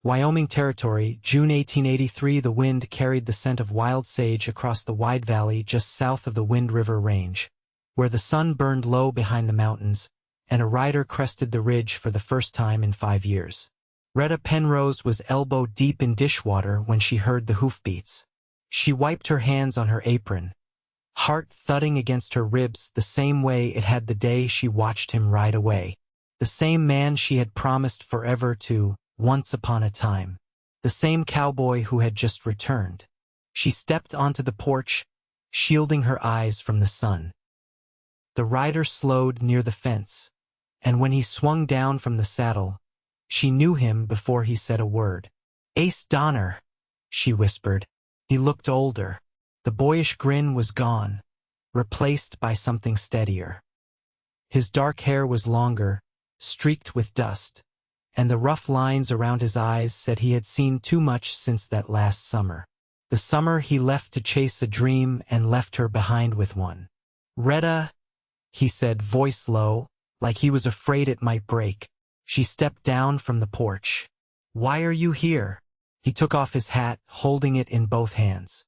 Wyoming Territory, June 1883. The wind carried the scent of wild sage across the wide valley just south of the Wind River Range, where the sun burned low behind the mountains, and a rider crested the ridge for the first time in 5 years. Rhetta Penrose was elbow-deep in dishwater when she heard the hoofbeats. She wiped her hands on her apron, heart thudding against her ribs the same way it had the day she watched him ride away. The same man she had promised forever to, once upon a time. The same cowboy who had just returned. She stepped onto the porch, shielding her eyes from the sun. The rider slowed near the fence, and when he swung down from the saddle, she knew him before he said a word. "Ace Donner," she whispered. He looked older. The boyish grin was gone, replaced by something steadier. His dark hair was longer, streaked with dust, and the rough lines around his eyes said he had seen too much since that last summer. The summer he left to chase a dream and left her behind with one. "Rhetta," he said, voice low, like he was afraid it might break. She stepped down from the porch. "Why are you here?" He took off his hat, holding it in both hands.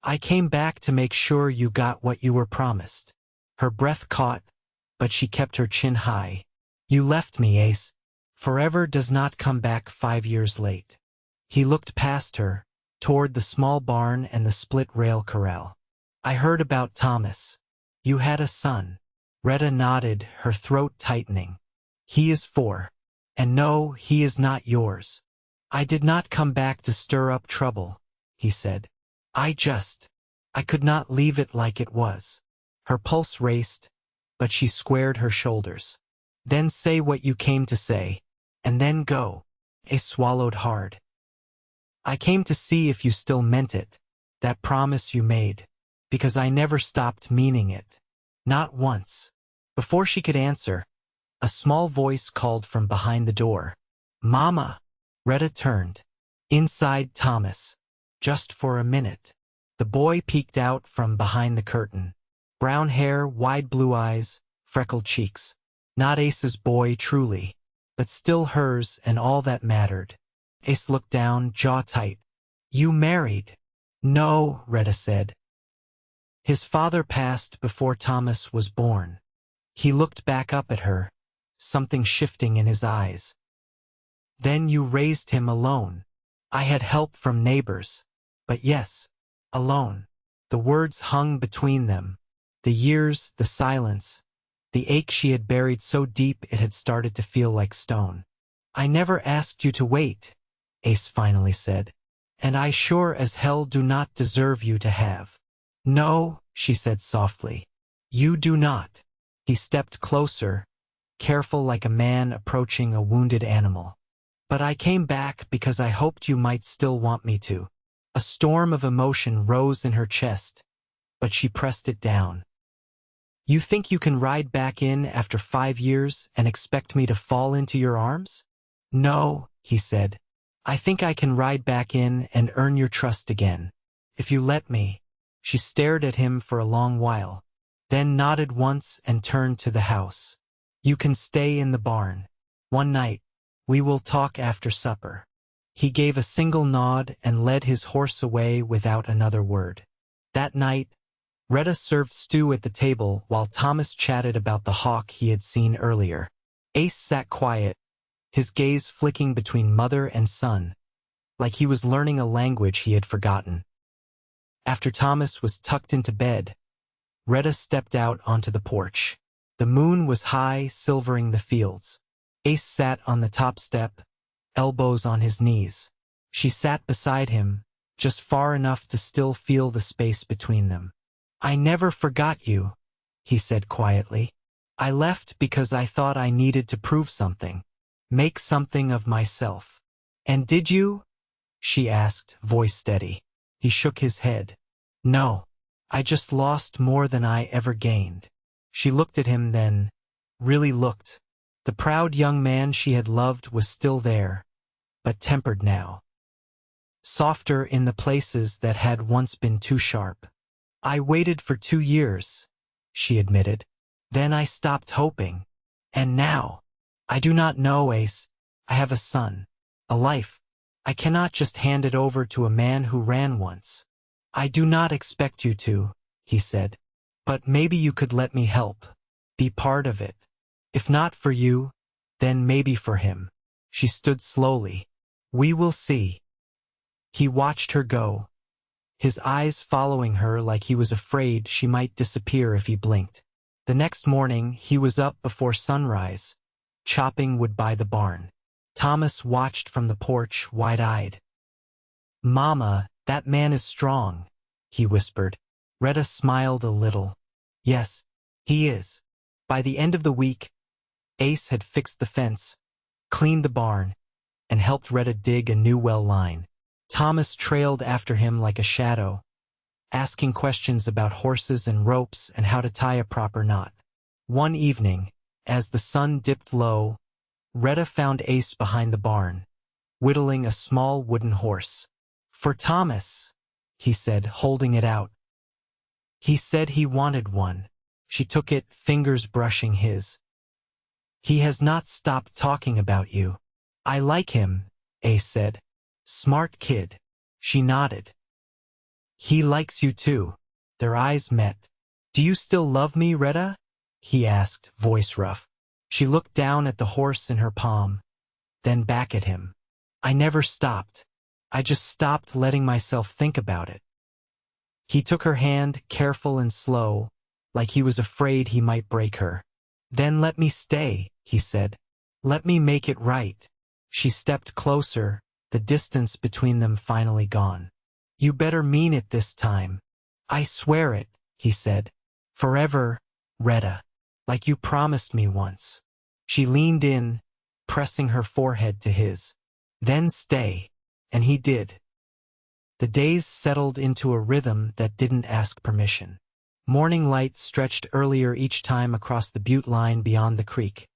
"I came back to make sure you got what you were promised." Her breath caught, but she kept her chin high. "You left me, Ace. Forever does not come back 5 years late." He looked past her, toward the small barn and the split-rail corral. "I heard about Thomas. You had a son." Rhetta nodded, her throat tightening. "He is 4. And no, he is not yours." "I did not come back to stir up trouble," he said. I could not leave it like it was." Her pulse raced, but she squared her shoulders. "Then say what you came to say, and then go." Ace swallowed hard. "I came to see if you still meant it, that promise you made, because I never stopped meaning it. Not once." Before she could answer, a small voice called from behind the door. "Mama!" Rhetta turned. Inside Thomas. Just for a minute. The boy peeked out from behind the curtain. Brown hair, wide blue eyes, freckled cheeks. Not Ace's boy, truly, but still hers and all that mattered. Ace looked down, jaw tight. "You married?" "No," Rhetta said. "His father passed before Thomas was born." He looked back up at her, something shifting in his eyes. "Then you raised him alone." "I had help from neighbors. But yes, alone." The words hung between them. The years, the silence, the ache she had buried so deep it had started to feel like stone. "I never asked you to wait," Ace finally said. "And I sure as hell do not deserve you to have." "No," she said softly. "You do not." He stepped closer, careful like a man approaching a wounded animal. "But I came back because I hoped you might still want me to." A storm of emotion rose in her chest, but she pressed it down. "You think you can ride back in after 5 years and expect me to fall into your arms?" "No," he said. "I think I can ride back in and earn your trust again. If you let me." She stared at him for a long while, then nodded once and turned to the house. "You can stay in the barn. One night. We will talk after supper." He gave a single nod and led his horse away without another word. That night, Rhetta served stew at the table while Thomas chatted about the hawk he had seen earlier. Ace sat quiet, his gaze flicking between mother and son, like he was learning a language he had forgotten. After Thomas was tucked into bed, Rhetta stepped out onto the porch. The moon was high, silvering the fields. Ace sat on the top step, elbows on his knees. She sat beside him, just far enough to still feel the space between them. "I never forgot you," he said quietly. "I left because I thought I needed to prove something, make something of myself." "And did you?" she asked, voice steady. He shook his head. "No, I just lost more than I ever gained." She looked at him then, really looked. The proud young man she had loved was still there, but tempered now. Softer in the places that had once been too sharp. "I waited for 2 years," she admitted. "Then I stopped hoping. And now, I do not know, Ace. I have a son. A life. I cannot just hand it over to a man who ran once. I do not expect you to, he said. But maybe you could let me help. Be part of it. If not for you, then maybe for him. She stood slowly. We will see. He watched her go, his eyes following her like he was afraid she might disappear if he blinked. The next morning, he was up before sunrise, chopping wood by the barn. Thomas watched from the porch, wide-eyed. Mama, that man is strong, he whispered. Rhetta smiled a little. Yes, he is. By the end of the week, Ace had fixed the fence, cleaned the barn, and helped Rhetta dig a new well line. Thomas trailed after him like a shadow, asking questions about horses and ropes and how to tie a proper knot. One evening, as the sun dipped low, Rhetta found Ace behind the barn, whittling a small wooden horse. For Thomas, he said, holding it out. He said he wanted one. She took it, fingers brushing his. He has not stopped talking about you. I like him, Ace said. Smart kid. She nodded. He likes you too. Their eyes met. Do you still love me, Rhetta? He asked, voice rough. She looked down at the horse in her palm, then back at him. I never stopped. I just stopped letting myself think about it. He took her hand, careful and slow, like he was afraid he might break her. Then let me stay, he said. Let me make it right. She stepped closer, the distance between them finally gone. You better mean it this time. I swear it, he said. Forever, Rhetta. Like you promised me once. She leaned in, pressing her forehead to his. Then stay. And he did. The days settled into a rhythm that didn't ask permission. Morning light stretched earlier each time across the butte line beyond the creek,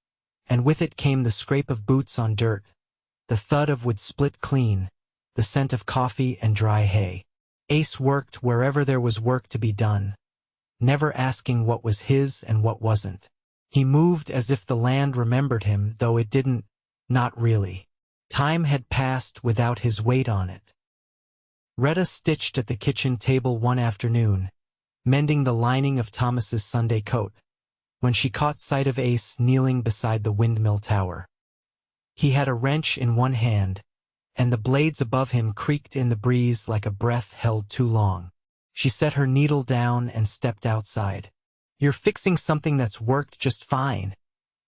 and with it came the scrape of boots on dirt, the thud of wood split clean, the scent of coffee and dry hay. Ace worked wherever there was work to be done, never asking what was his and what wasn't. He moved as if the land remembered him, though it didn't, not really. Time had passed without his weight on it. Rhetta stitched at the kitchen table one afternoon, mending the lining of Thomas's Sunday coat, when she caught sight of Ace kneeling beside the windmill tower. He had a wrench in one hand, and the blades above him creaked in the breeze like a breath held too long. She set her needle down and stepped outside. You're fixing something that's worked just fine,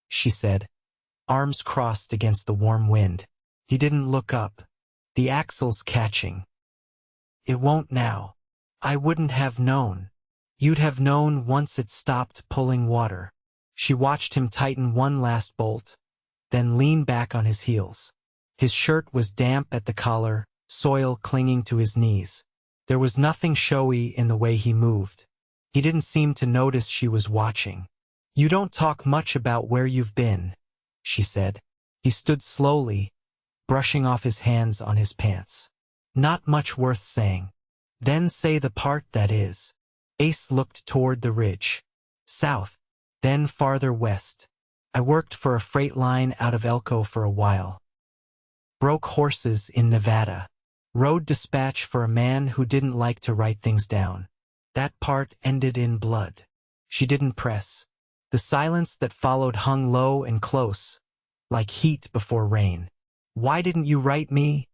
she said, arms crossed against the warm wind. He didn't look up, the axles catching. It won't now. I wouldn't have known. You'd have known once it stopped pulling water. She watched him tighten one last bolt, then lean back on his heels. His shirt was damp at the collar, soil clinging to his knees. There was nothing showy in the way he moved. He didn't seem to notice she was watching. You don't talk much about where you've been, she said. He stood slowly, brushing off his hands on his pants. Not much worth saying. Then say the part that is. Ace looked toward the ridge. South, then farther west. I worked for a freight line out of Elko for a while. Broke horses in Nevada. Road dispatch for a man who didn't like to write things down. That part ended in blood. She didn't press. The silence that followed hung low and close, like heat before rain. Why didn't you write me?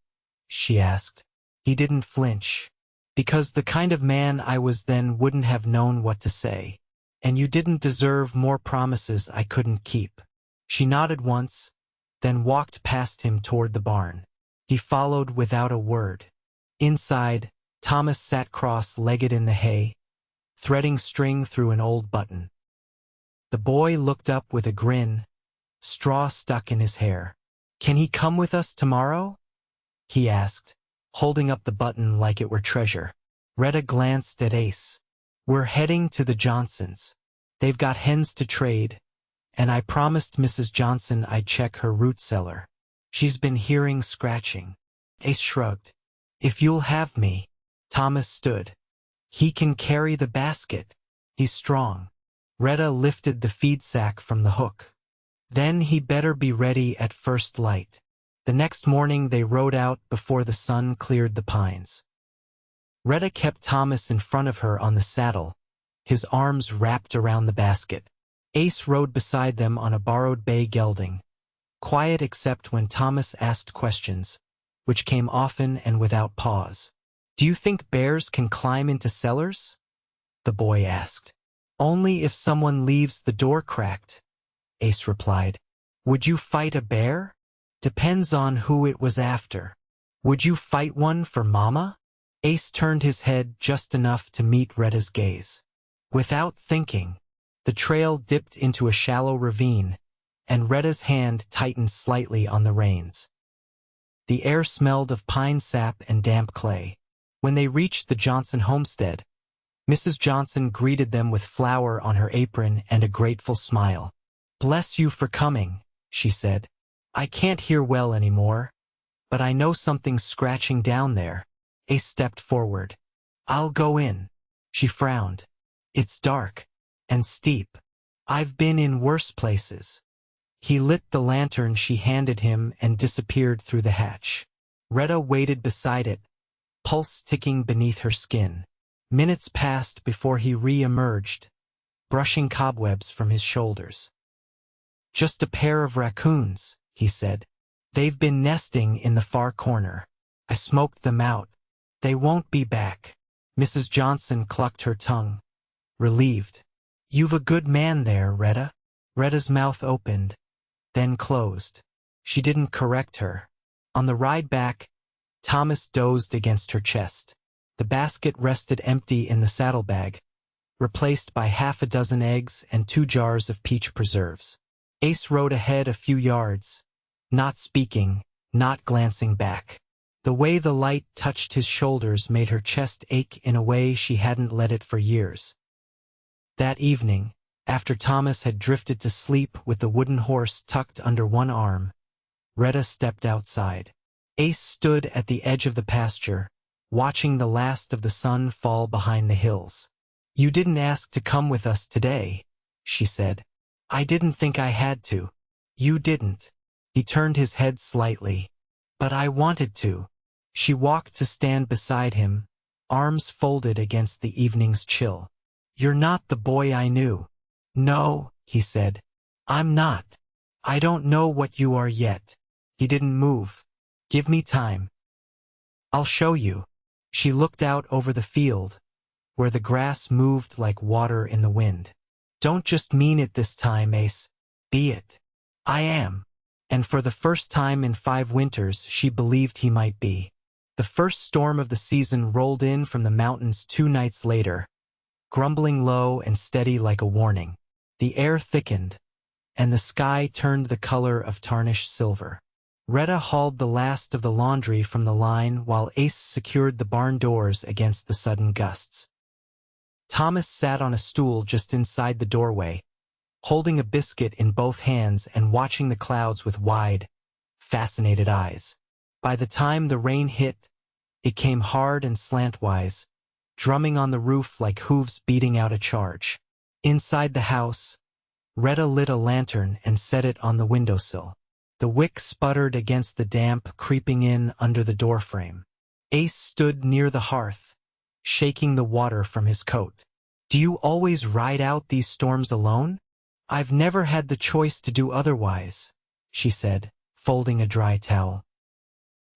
She asked. He didn't flinch. Because the kind of man I was then wouldn't have known what to say. And you didn't deserve more promises I couldn't keep. She nodded once, then walked past him toward the barn. He followed without a word. Inside, Thomas sat cross-legged in the hay, threading string through an old button. The boy looked up with a grin, straw stuck in his hair. Can he come with us tomorrow? He asked, holding up the button like it were treasure. Rhetta glanced at Ace. We're heading to the Johnsons. They've got hens to trade, and I promised Mrs. Johnson I'd check her root cellar. She's been hearing scratching. Ace shrugged. If you'll have me. Thomas stood. He can carry the basket. He's strong. Rhetta lifted the feed sack from the hook. Then he better be ready at first light. The next morning they rode out before the sun cleared the pines. Rhetta kept Thomas in front of her on the saddle, his arms wrapped around the basket. Ace rode beside them on a borrowed bay gelding, quiet except when Thomas asked questions, which came often and without pause. "Do you think bears can climb into cellars?" the boy asked. "Only if someone leaves the door cracked," Ace replied. "Would you fight a bear?" "Depends on who it was after." "Would you fight one for Mama?" Ace turned his head just enough to meet Rhetta's gaze. Without thinking, the trail dipped into a shallow ravine, and Rhetta's hand tightened slightly on the reins. The air smelled of pine sap and damp clay. When they reached the Johnson homestead, Mrs. Johnson greeted them with flour on her apron and a grateful smile. "Bless you for coming," she said. "I can't hear well anymore, but I know something's scratching down there." Ace stepped forward. "I'll go in." She frowned. "It's dark and steep. I've been in worse places." He lit the lantern she handed him and disappeared through the hatch. Rhetta waited beside it, pulse ticking beneath her skin. Minutes passed before he re-emerged, brushing cobwebs from his shoulders. "Just a pair of raccoons," he said. "They've been nesting in the far corner. I smoked them out. They won't be back." Mrs. Johnson clucked her tongue, relieved. "You've a good man there, Rhetta." Rhetta's mouth opened, then closed. She didn't correct her. On the ride back, Thomas dozed against her chest. The basket rested empty in the saddlebag, replaced by half a dozen eggs and 2 jars of peach preserves. Ace rode ahead a few yards, not speaking, not glancing back. The way the light touched his shoulders made her chest ache in a way she hadn't let it for years. That evening, after Thomas had drifted to sleep with the wooden horse tucked under one arm, Rhetta stepped outside. Ace stood at the edge of the pasture, watching the last of the sun fall behind the hills. "You didn't ask to come with us today," she said. "I didn't think I had to." "You didn't." He turned his head slightly. "But I wanted to." She walked to stand beside him, arms folded against the evening's chill. "You're not the boy I knew." "No," he said. "I'm not. I don't know what you are yet." He didn't move. "Give me time. I'll show you." She looked out over the field, where the grass moved like water in the wind. "Don't just mean it this time, Ace. Be it." "I am." And for the first time in 5 winters, she believed he might be. The first storm of the season rolled in from the mountains 2 nights later, grumbling low and steady like a warning. The air thickened, and the sky turned the color of tarnished silver. Rhetta hauled the last of the laundry from the line while Ace secured the barn doors against the sudden gusts. Thomas sat on a stool just inside the doorway, holding a biscuit in both hands and watching the clouds with wide, fascinated eyes. By the time the rain hit, it came hard and slantwise, drumming on the roof like hooves beating out a charge. Inside the house, Rhetta lit a lantern and set it on the windowsill. The wick sputtered against the damp creeping in under the doorframe. Ace stood near the hearth, shaking the water from his coat. "Do you always ride out these storms alone?" "I've never had the choice to do otherwise," she said, folding a dry towel.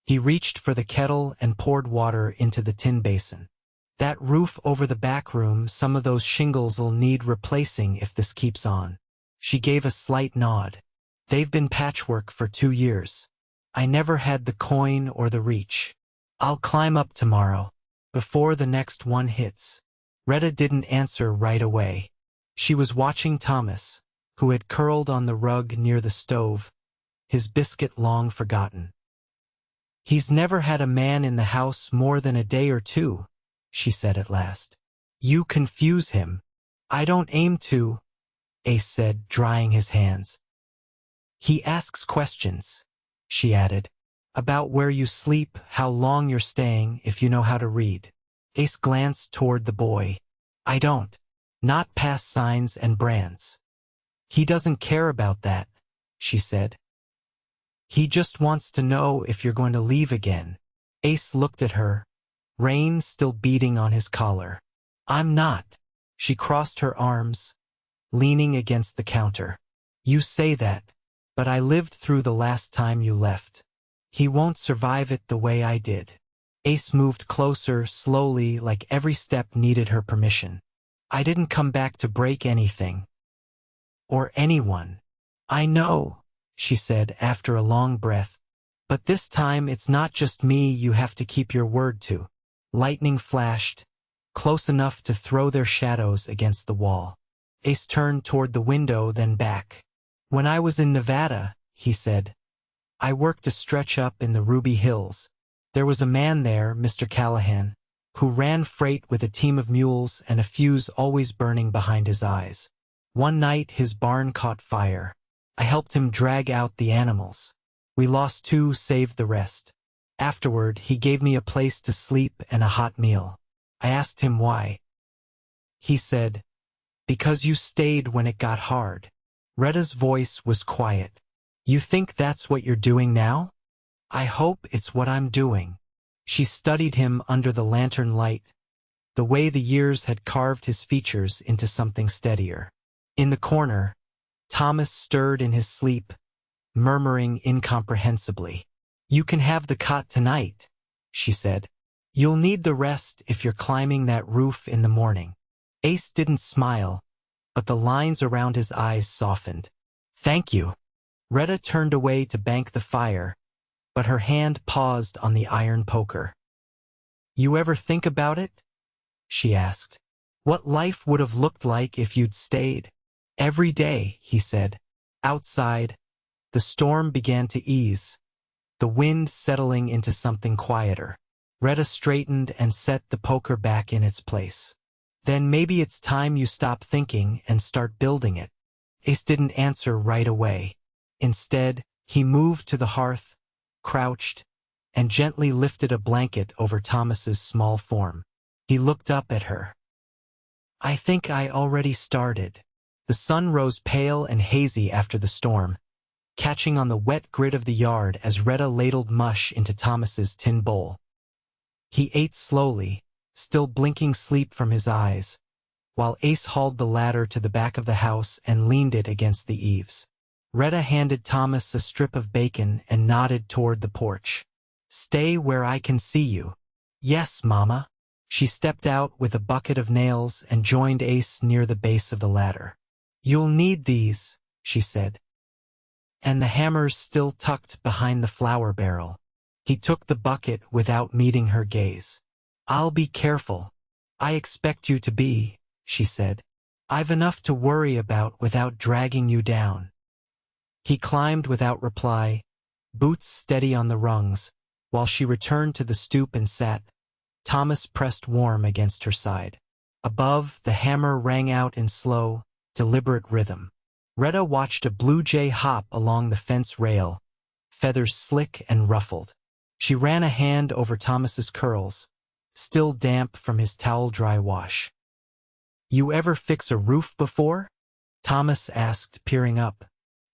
He reached for the kettle and poured water into the tin basin. "That roof over the back room, some of those shingles'll need replacing if this keeps on." She gave a slight nod. "They've been patchwork for 2 years. I never had the coin or the reach. I'll climb up tomorrow, before the next one hits." Rhetta didn't answer right away. She was watching Thomas, who had curled on the rug near the stove, his biscuit long forgotten. "He's never had a man in the house more than a day or 2, she said at last. "You confuse him." "I don't aim to," Ace said, drying his hands. "He asks questions," she added, "about where you sleep, how long you're staying, if you know how to read." Ace glanced toward the boy. "I don't. Not past signs and brands." "He doesn't care about that," she said. He just wants to know if you're going to leave again. Ace looked at her, rain still beating on his collar. I'm not. She crossed her arms, leaning against the counter. You say that, but I lived through the last time you left. He won't survive it the way I did. Ace moved closer, slowly, like every step needed her permission. I didn't come back to break anything. Or anyone. I know, she said after a long breath. But this time it's not just me you have to keep your word to. Lightning flashed, close enough to throw their shadows against the wall. Ace turned toward the window, then back. When I was in Nevada, he said, I worked a stretch up in the Ruby Hills. There was a man there, Mr. Callahan, who ran freight with a team of mules and a fuse always burning behind his eyes. One night his barn caught fire. I helped him drag out the animals. We lost 2, saved the rest. Afterward, he gave me a place to sleep and a hot meal. I asked him why. He said, because you stayed when it got hard. Rhetta's voice was quiet. You think that's what you're doing now? I hope it's what I'm doing. She studied him under the lantern light, the way the years had carved his features into something steadier. In the corner, Thomas stirred in his sleep, murmuring incomprehensibly. You can have the cot tonight, she said. You'll need the rest if you're climbing that roof in the morning. Ace didn't smile, but the lines around his eyes softened. Thank you. Rhetta turned away to bank the fire, but her hand paused on the iron poker. You ever think about it? She asked. What life would have looked like if you'd stayed? Every day, he said. Outside, the storm began to ease, the wind settling into something quieter. Rhetta straightened and set the poker back in its place. Then maybe it's time you stop thinking and start building it. Ace didn't answer right away. Instead, he moved to the hearth, crouched, and gently lifted a blanket over Thomas's small form. He looked up at her. I think I already started. The sun rose pale and hazy after the storm, catching on the wet grit of the yard as Rhetta ladled mush into Thomas's tin bowl. He ate slowly, still blinking sleep from his eyes, while Ace hauled the ladder to the back of the house and leaned it against the eaves. Rhetta handed Thomas a strip of bacon and nodded toward the porch. Stay where I can see you. Yes, Mama. She stepped out with a bucket of nails and joined Ace near the base of the ladder. You'll need these, she said. And the hammer's still tucked behind the flour barrel. He took the bucket without meeting her gaze. I'll be careful. I expect you to be, she said. I've enough to worry about without dragging you down. He climbed without reply, boots steady on the rungs, while she returned to the stoop and sat, Thomas pressed warm against her side. Above, the hammer rang out in slow, deliberate rhythm. Rhetta watched a blue jay hop along the fence rail, feathers slick and ruffled. She ran a hand over Thomas's curls, still damp from his towel-dry wash. You ever fix a roof before? Thomas asked, peering up.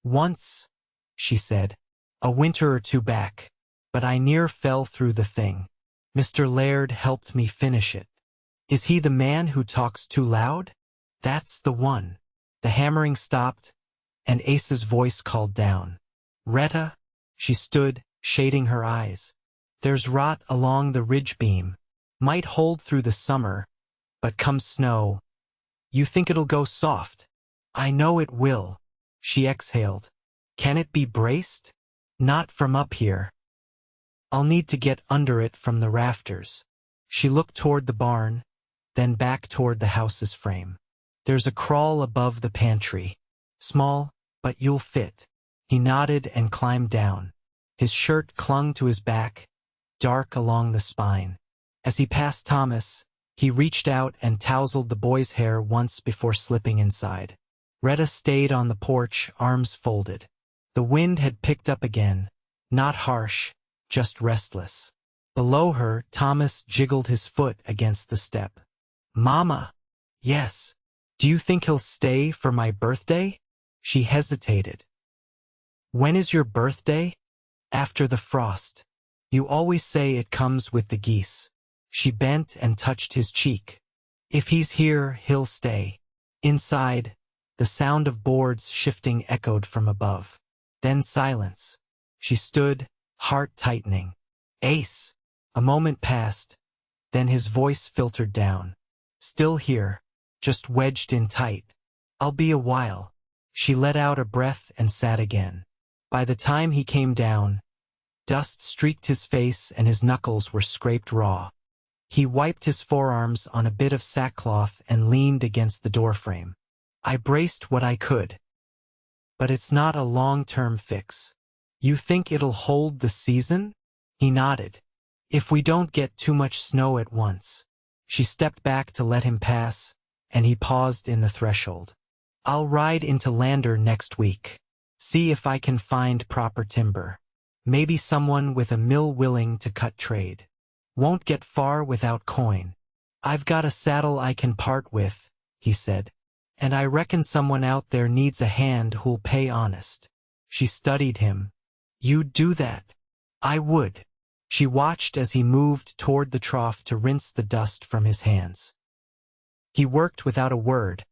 Once, she said, a winter or 2 back, but I near fell through the thing. Mr. Laird helped me finish it. Is he the man who talks too loud? That's the one. The hammering stopped, and Ace's voice called down. Rhetta? She stood, shading her eyes. There's rot along the ridge beam. Might hold through the summer, but come snow. You think it'll go soft? I know it will. She exhaled. Can it be braced? Not from up here. I'll need to get under it from the rafters. She looked toward the barn, then back toward the house's frame. There's a crawl above the pantry. Small, but you'll fit. He nodded and climbed down. His shirt clung to his back, dark along the spine. As he passed Thomas, he reached out and tousled the boy's hair once before slipping inside. Rhetta stayed on the porch, arms folded. The wind had picked up again, not harsh, just restless. Below her, Thomas jiggled his foot against the step. Mama! Yes. Do you think he'll stay for my birthday? She hesitated. When is your birthday? After the frost. You always say it comes with the geese. She bent and touched his cheek. If he's here, he'll stay. Inside, the sound of boards shifting echoed from above. Then silence. She stood, heart tightening. Ace. A moment passed. Then his voice filtered down. Still here, just wedged in tight. I'll be a while. She let out a breath and sat again. By the time he came down, dust streaked his face and his knuckles were scraped raw. He wiped his forearms on a bit of sackcloth and leaned against the doorframe. I braced what I could. But it's not a long-term fix. You think it'll hold the season? He nodded. If we don't get too much snow at once. She stepped back to let him pass, and he paused in the threshold. I'll ride into Lander next week. See if I can find proper timber. Maybe someone with a mill willing to cut trade. Won't get far without coin. I've got a saddle I can part with, he said. And I reckon someone out there needs a hand who'll pay honest. She studied him. You'd do that? I would. She watched as he moved toward the trough to rinse the dust from his hands. He worked without a word,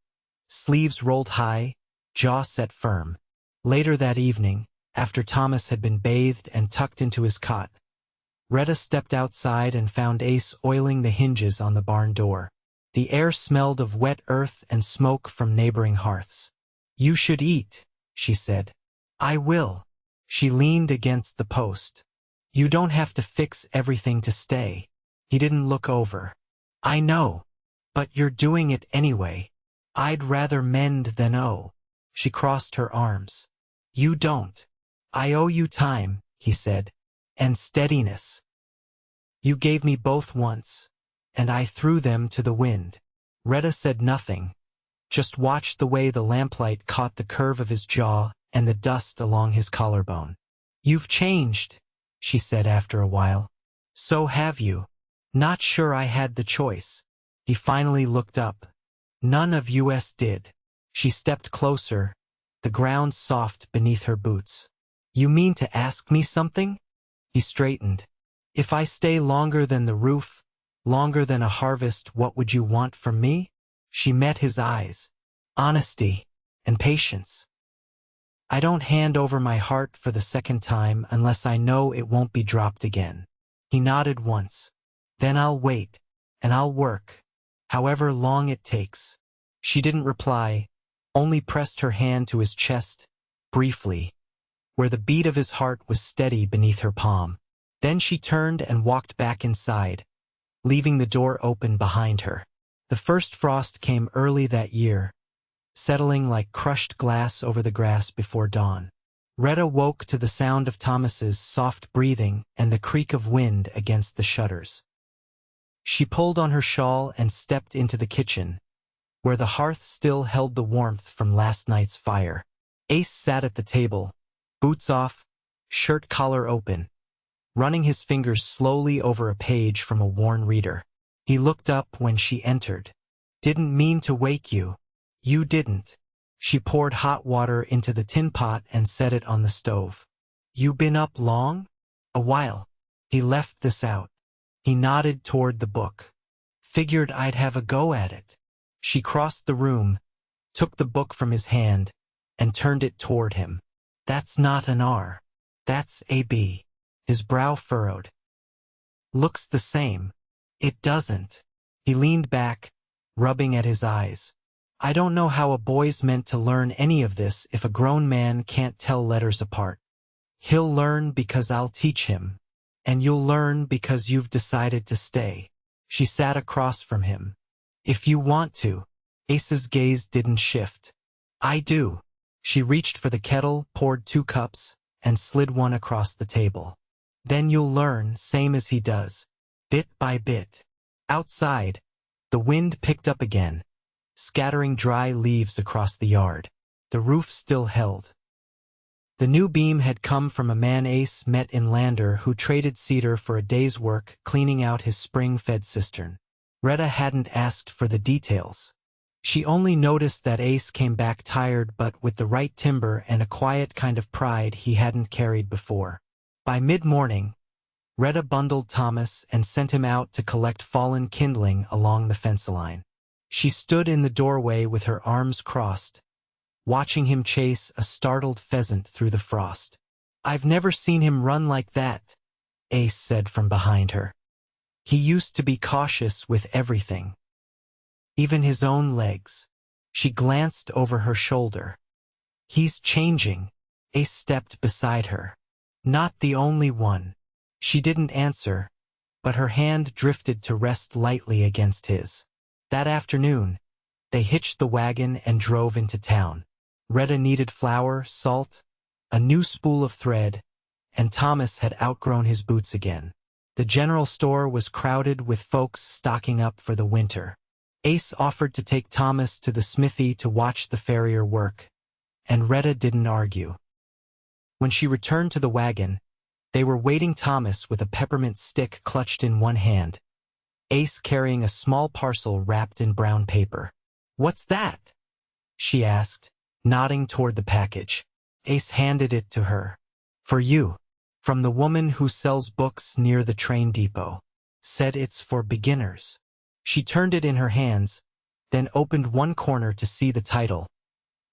sleeves rolled high, jaw set firm. Later that evening, after Thomas had been bathed and tucked into his cot, Rhetta stepped outside and found Ace oiling the hinges on the barn door. The air smelled of wet earth and smoke from neighboring hearths. You should eat, she said. I will. She leaned against the post. You don't have to fix everything to stay. He didn't look over. I know. But you're doing it anyway. I'd rather mend than owe. She crossed her arms. You don't. I owe you time, he said. And steadiness. You gave me both once, and I threw them to the wind. Rhetta said nothing, just watched the way the lamplight caught the curve of his jaw and the dust along his collarbone. You've changed, she said after a while. So have you. Not sure I had the choice. He finally looked up. None of us did. She stepped closer, the ground soft beneath her boots. You mean to ask me something? He straightened. If I stay longer than the roof, longer than a harvest, what would you want from me? She met his eyes. Honesty and patience. I don't hand over my heart for the second time unless I know it won't be dropped again. He nodded once. Then I'll wait, and I'll work, however long it takes. She didn't reply, only pressed her hand to his chest, briefly, where the beat of his heart was steady beneath her palm. Then she turned and walked back inside, leaving the door open behind her. The first frost came early that year, settling like crushed glass over the grass before dawn. Rhetta woke to the sound of Thomas's soft breathing and the creak of wind against the shutters. She pulled on her shawl and stepped into the kitchen, where the hearth still held the warmth from last night's fire. Ace sat at the table, boots off, shirt collar open, running his fingers slowly over a page from a worn reader. He looked up when she entered. Didn't mean to wake you. You didn't. She poured hot water into the tin pot and set it on the stove. You been up long? A while. He left this out. He nodded toward the book. Figured I'd have a go at it. She crossed the room, took the book from his hand, and turned it toward him. That's not an R. That's a B. His brow furrowed. Looks the same. It doesn't. He leaned back, rubbing at his eyes. I don't know how a boy's meant to learn any of this if a grown man can't tell letters apart. He'll learn because I'll teach him. And you'll learn because you've decided to stay. She sat across from him. If you want to. Ace's gaze didn't shift. I do. She reached for the kettle, poured 2 cups, and slid one across the table. Then you'll learn, same as he does, bit by bit. Outside, the wind picked up again, scattering dry leaves across the yard. The roof still held. The new beam had come from a man Ace met in Lander who traded cedar for a day's work cleaning out his spring-fed cistern. Rhetta hadn't asked for the details. She only noticed that Ace came back tired but with the right timber and a quiet kind of pride he hadn't carried before. By mid-morning, Rhetta bundled Thomas and sent him out to collect fallen kindling along the fence line. She stood in the doorway with her arms crossed, watching him chase a startled pheasant through the frost. "I've never seen him run like that," Ace said from behind her. "He used to be cautious with everything, even his own legs." She glanced over her shoulder. "He's changing." Ace stepped beside her. "Not the only one." She didn't answer, but her hand drifted to rest lightly against his. That afternoon, they hitched the wagon and drove into town. Rhetta needed flour, salt, a new spool of thread, and Thomas had outgrown his boots again. The general store was crowded with folks stocking up for the winter. Ace offered to take Thomas to the smithy to watch the farrier work, and Rhetta didn't argue. When she returned to the wagon, they were waiting Thomas with a peppermint stick clutched in one hand, Ace carrying a small parcel wrapped in brown paper. "What's that?" she asked, nodding toward the package. Ace handed it to her. "For you, from the woman who sells books near the train depot. Said it's for beginners." She turned it in her hands, then opened one corner to see the title,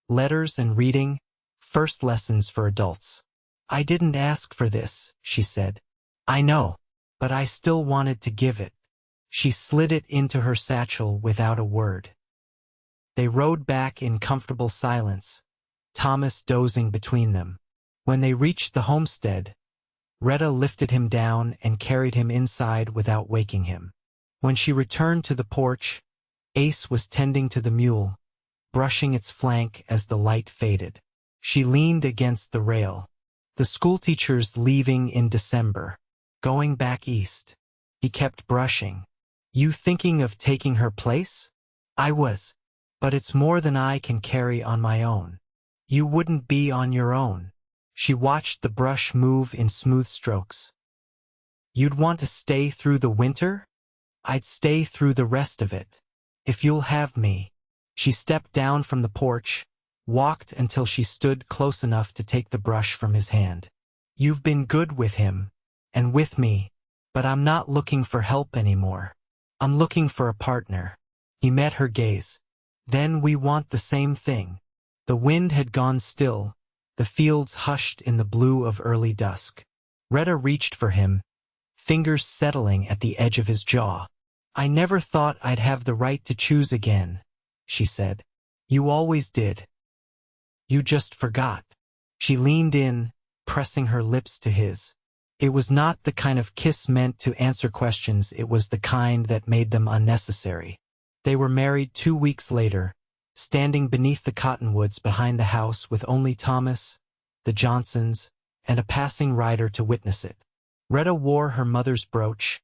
"Letters and Reading, First Lessons for Adults." "I didn't ask for this," she said. "I know, but I still wanted to give it." She slid it into her satchel without a word. They rode back in comfortable silence, Thomas dozing between them. When they reached the homestead, Rhetta lifted him down and carried him inside without waking him. When she returned to the porch, Ace was tending to the mule, brushing its flank as the light faded. She leaned against the rail. "The schoolteacher's leaving in December, going back east." He kept brushing. "You thinking of taking her place?" "I was, but it's more than I can carry on my own." "You wouldn't be on your own." She watched the brush move in smooth strokes. "You'd want to stay through the winter?" "I'd stay through the rest of it, if you'll have me." She stepped down from the porch, walked until she stood close enough to take the brush from his hand. "You've been good with him, and with me, but I'm not looking for help anymore. I'm looking for a partner." He met her gaze. "Then we want the same thing." The wind had gone still, the fields hushed in the blue of early dusk. Rhetta reached for him, fingers settling at the edge of his jaw. "I never thought I'd have the right to choose again," she said. "You always did. You just forgot." She leaned in, pressing her lips to his. It was not the kind of kiss meant to answer questions, it was the kind that made them unnecessary. They were married 2 weeks later, standing beneath the cottonwoods behind the house with only Thomas, the Johnsons, and a passing rider to witness it. Rhetta wore her mother's brooch,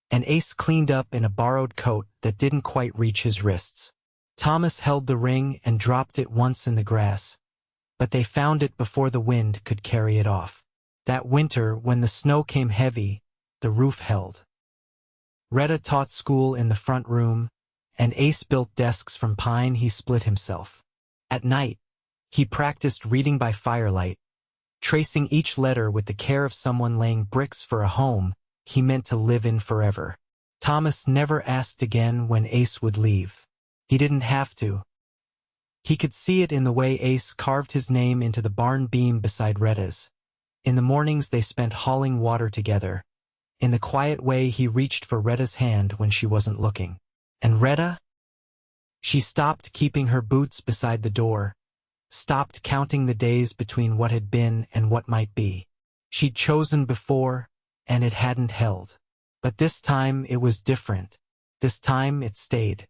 and Ace cleaned up in a borrowed coat that didn't quite reach his wrists. Thomas held the ring and dropped it once in the grass, but they found it before the wind could carry it off. That winter, when the snow came heavy, the roof held. Rhetta taught school in the front room, and Ace built desks from pine he split himself. At night, he practiced reading by firelight, tracing each letter with the care of someone laying bricks for a home he meant to live in forever. Thomas never asked again when Ace would leave. He didn't have to. He could see it in the way Ace carved his name into the barn beam beside Rhetta's. In the mornings they spent hauling water together. In the quiet way he reached for Rhetta's hand when she wasn't looking. And Rhetta? She stopped keeping her boots beside the door, stopped counting the days between what had been and what might be. She'd chosen before, and it hadn't held. But this time it was different. This time it stayed.